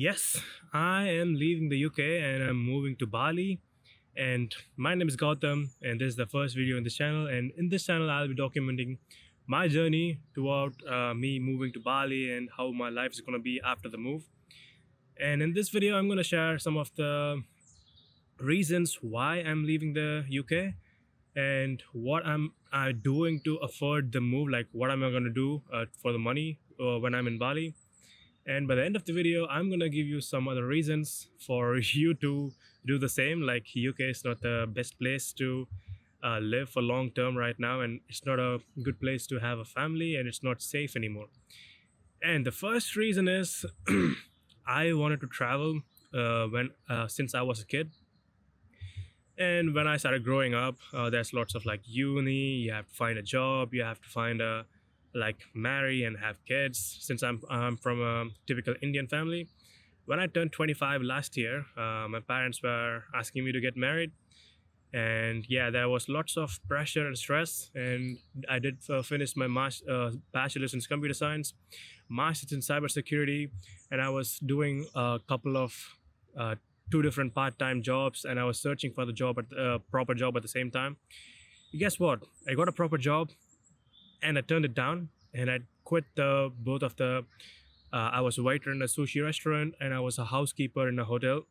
Yes, I am leaving the UK and I'm moving to Bali. And my name is Gautam, and this is the first video in this channel. And in this channel, I'll be documenting my journey toward me moving to Bali and how my life is going to be after the move. And in this video, I'm going to share some of the reasons why I'm leaving the UK and what am I doing to afford the move. Like, what am I going to do for the money when I'm in Bali? And by the end of the video, I'm gonna give you some other reasons for you to do the same. Like, UK is not the best place to live for long term right now, and it's not a good place to have a family, and it's not safe anymore. And the first reason is I wanted to travel when since I was a kid. And when I started growing up, there's lots of like uni. You have to find a job. You have to find a like marry and have kids. Since I'm from a typical Indian family, when I turned 25 last year, my parents were asking me to get married, and yeah, there was lots of pressure and stress. And I did finish my bachelor's in computer science, master's in cybersecurity, and I was doing a couple of uh, two different part-time jobs, and I was searching for the job at proper job at the same time. Guess what? I got a proper job, and I turned it down, and I quit the both of the. I was a waiter in a sushi restaurant, and I was a housekeeper in a hotel.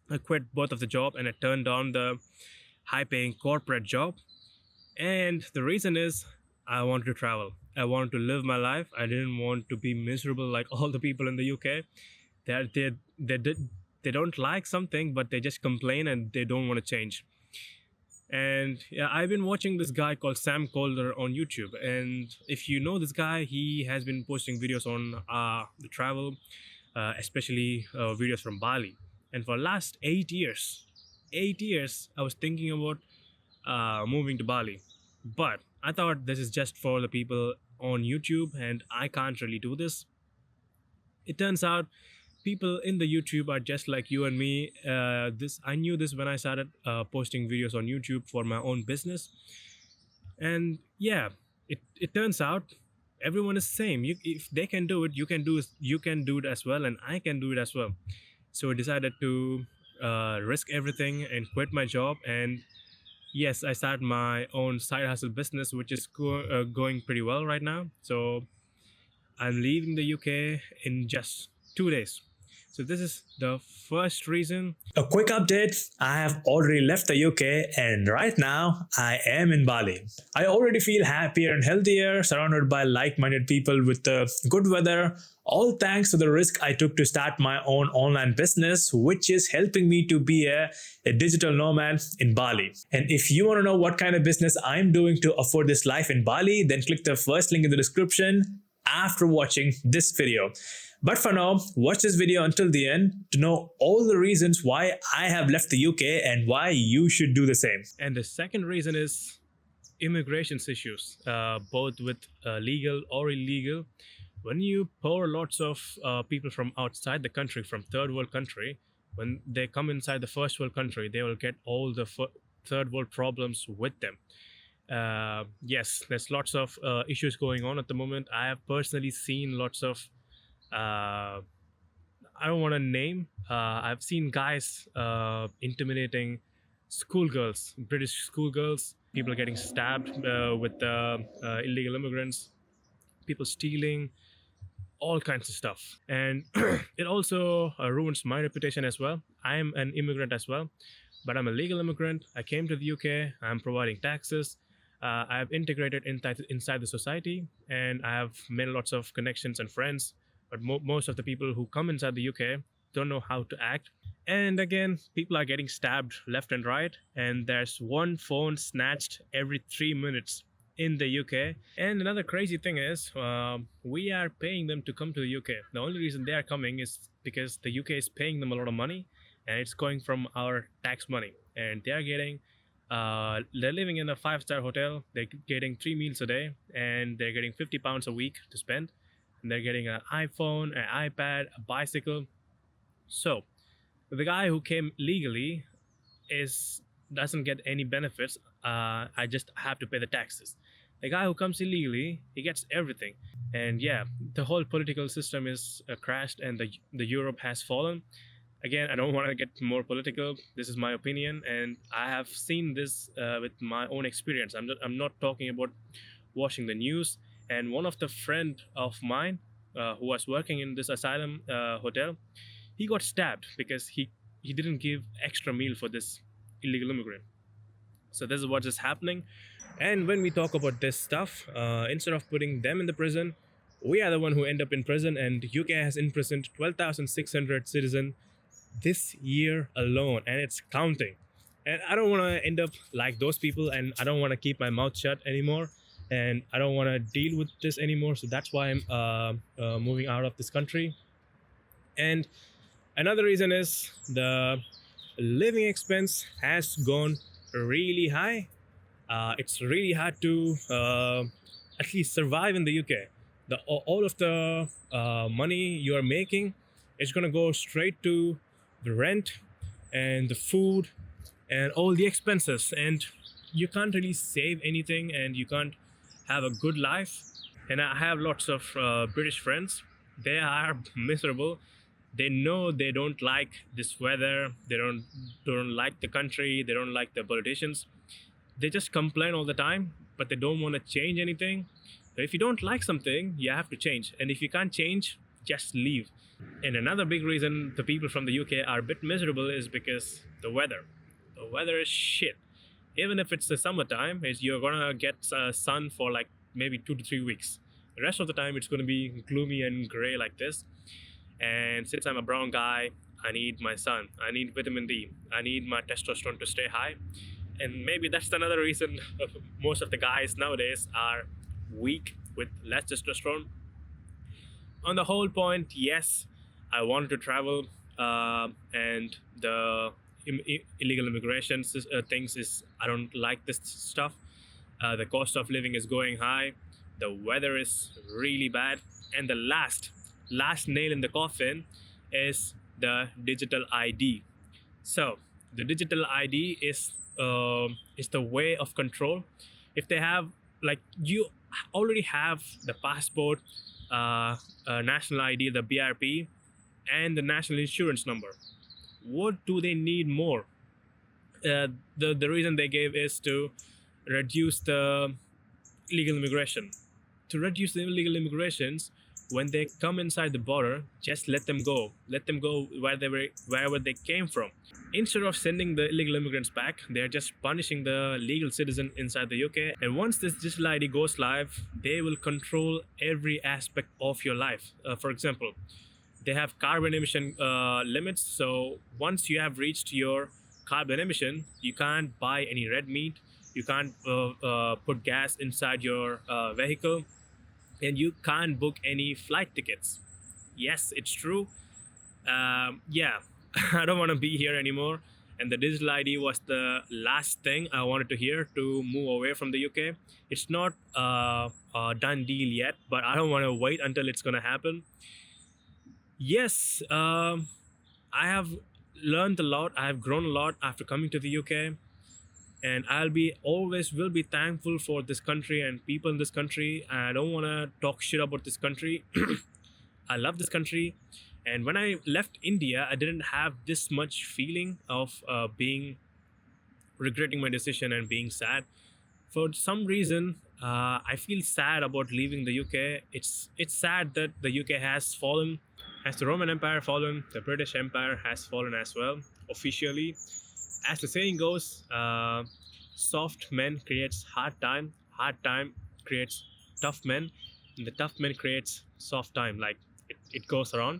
I quit both of the job, and I turned down the high-paying corporate job. And the reason is I wanted to travel. I wanted to live my life. I didn't want to be miserable like all the people in the UK. They don't like something, but they just complain and they don't want to change. And yeah, I've been watching this guy called Sam Calder on YouTube. And if you know this guy, he has been posting videos on the travel, especially videos from Bali. And for last 8 years, 8 years, I was thinking about moving to Bali. But I thought this is just for the people on YouTube, and I can't really do this. It turns out people in the YouTube are just like you and me. This I knew this when I started posting videos on YouTube for my own business. And yeah, it turns out everyone is same. If they can do it, you can do it as well, and I can do it as well. So I decided to risk everything and quit my job. And yes, I started my own side hustle business, which is going pretty well right now. So I'm leaving the UK in just 2 days. So this is the first reason. A quick update. I have already left the UK and right now I am in Bali. I already feel happier and healthier, surrounded by like-minded people with the good weather, all thanks to the risk I took to start my own online business, which is helping me to be a digital nomad in Bali. And if you want to know what kind of business I'm doing to afford this life in Bali, then click the first link in the description after watching this video. But for now, watch this video until the end to know all the reasons why I have left the UK and why you should do the same. And the second reason is immigration issues, both with legal or illegal. When you pour lots of people from outside the country, from third world country, when they come inside the first world country, they will get all the third world problems with them. Yes, there's lots of issues going on at the moment. I have personally seen lots of I don't want to name. I've seen guys intimidating schoolgirls, British schoolgirls. People getting stabbed with illegal immigrants. People stealing, all kinds of stuff. And it also ruins my reputation as well. I am an immigrant as well, but I'm a legal immigrant. I came to the UK. I'm providing taxes. I have integrated inside the society, and I have made lots of connections and friends. But most of the people who come inside the UK don't know how to act. And again, people are getting stabbed left and right, and there's one phone snatched every 3 minutes in the UK. And another crazy thing is, we are paying them to come to the UK. The only reason they are coming is because the UK is paying them a lot of money, and it's going from our tax money. And they are getting they're living in a five-star hotel. They're getting 3 meals a day, and they're getting £50 a week to spend. And they're getting an iPhone, an iPad, a bicycle. So the guy who came legally doesn't get any benefits. I just have to pay the taxes. A guy who comes illegally, he gets everything. And yeah, the whole political system is crashed, and the Europe has fallen. Again, I don't want to get more political. This is my opinion, and I have seen this with my own experience. I'm not talking about watching the news. And one of the friend of mine who was working in this asylum hotel, he got stabbed because he didn't give extra meal for this illegal immigrant. So this is what is happening. And when we talk about this stuff, instead of putting them in the prison, we are the one who end up in prison. And UK has imprisoned 12,600 citizens this year alone, and it's counting. And I don't want to end up like those people, and I don't want to keep my mouth shut anymore, and I don't want to deal with this anymore. So that's why I'm moving out of this country. And another reason is the living expense has gone really high. It's really hard to at least survive in the UK. All of the money you are making is going to go straight to the rent and the food and all the expenses, and you can't really save anything, and you can't have a good life. And I have lots of British friends. They are miserable. They know they don't like this weather. They don't like the country. They don't like the politicians. They just complain all the time, but they don't want to change anything. So if you don't like something, you have to change. And if you can't change, just leave. And another big reason the people from the UK are a bit miserable is because the weather. The weather is shit. Even if it's the summertime, you're gonna get sun for like maybe 2 to 3 weeks. The rest of the time, it's gonna be gloomy and gray like this. And since I'm a brown guy, I need my sun. I need vitamin D. I need my testosterone to stay high. And maybe that's another reason most of the guys nowadays are weak with less testosterone. On the whole point, yes, I want to travel, and the illegal immigration things is I don't like this stuff. The cost of living is going high. The weather is really bad, and the last nail in the coffin is the digital ID. So the digital ID is the way of control. If they have, like, you already have the passport, national ID, the BRP, and the national insurance number. What do they need more? The reason they gave is to reduce the illegal immigration. To reduce the illegal immigrations, when they come inside the border, just let them go. Let them go wherever they came from. Instead of sending the illegal immigrants back, they're just punishing the legal citizen inside the UK. And once this digital ID goes live, they will control every aspect of your life. For example, they have carbon emission limits. So once you have reached your carbon emission, you can't buy any red meat. You can't put gas inside your vehicle, and you can't book any flight tickets. Yes, it's true. Yeah, I don't want to be here anymore. And the digital ID was the last thing I wanted to hear to move away from the UK. It's not a done deal yet, but I don't want to wait until it's going to happen. Yes, I have learned a lot. I have grown a lot after coming to the UK, and always will be thankful for this country and people in this country. I don't want to talk shit about this country. I love this country, and when I left India, I didn't have this much feeling of being regretting my decision and being sad. For some reason, I feel sad about leaving the UK. It's sad that the UK has fallen. Has the Roman Empire fallen, the British Empire has fallen as well, officially. As the saying goes, soft men creates hard time creates tough men, and the tough men creates soft time. Like it goes around.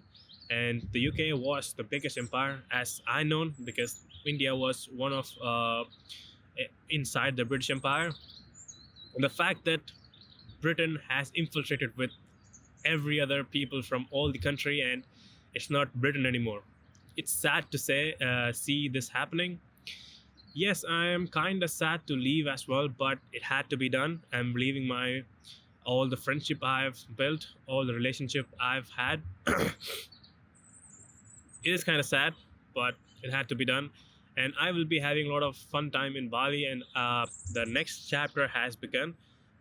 And the UK was the biggest empire, as I know, because India was one of inside the British Empire. And the fact that Britain has infiltrated with every other people from all the country, and it's not Britain anymore. It's sad to see this happening. Yes, I am kind of sad to leave as well, but it had to be done. I'm leaving all the friendship I've built, all the relationship I've had. It is kind of sad, but it had to be done. And I will be having a lot of fun time in Bali, and the next chapter has begun.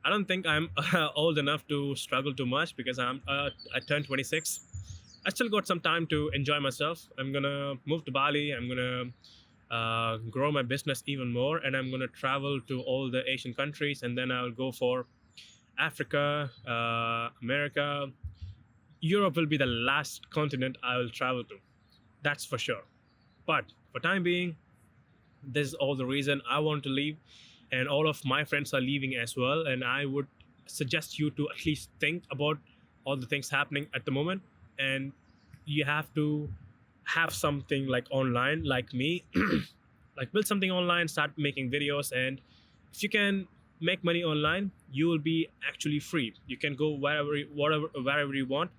I don't think I'm old enough to struggle too much because I turned 26. I still got some time to enjoy myself. I'm gonna move to Bali. I'm gonna grow my business even more, and I'm gonna travel to all the Asian countries, and then I'll go for Africa, America. Europe will be the last continent I will travel to. That's for sure. But for time being, this is all the reason I want to leave, and all of my friends are leaving as well. And I would suggest you to at least think about all the things happening at the moment, and you have to have something like online, like me, like build something online, start making videos, and if you can make money online, you will be actually free. You can go wherever you want.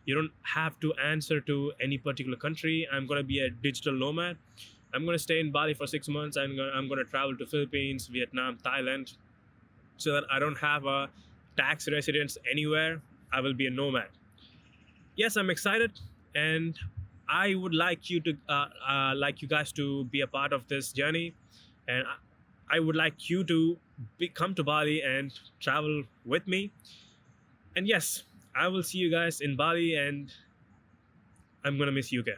You don't have to answer to any particular country. I'm going to be a digital nomad. I'm going to stay in Bali for 6 months. I'm going to travel to Philippines, Vietnam, Thailand, so that I don't have a tax residence anywhere. I will be a nomad. Yes, I'm excited, and I would like like you guys to be a part of this journey, and I would like you to come to Bali and travel with me. And yes, I will see you guys in Bali, and I'm gonna miss you, okay?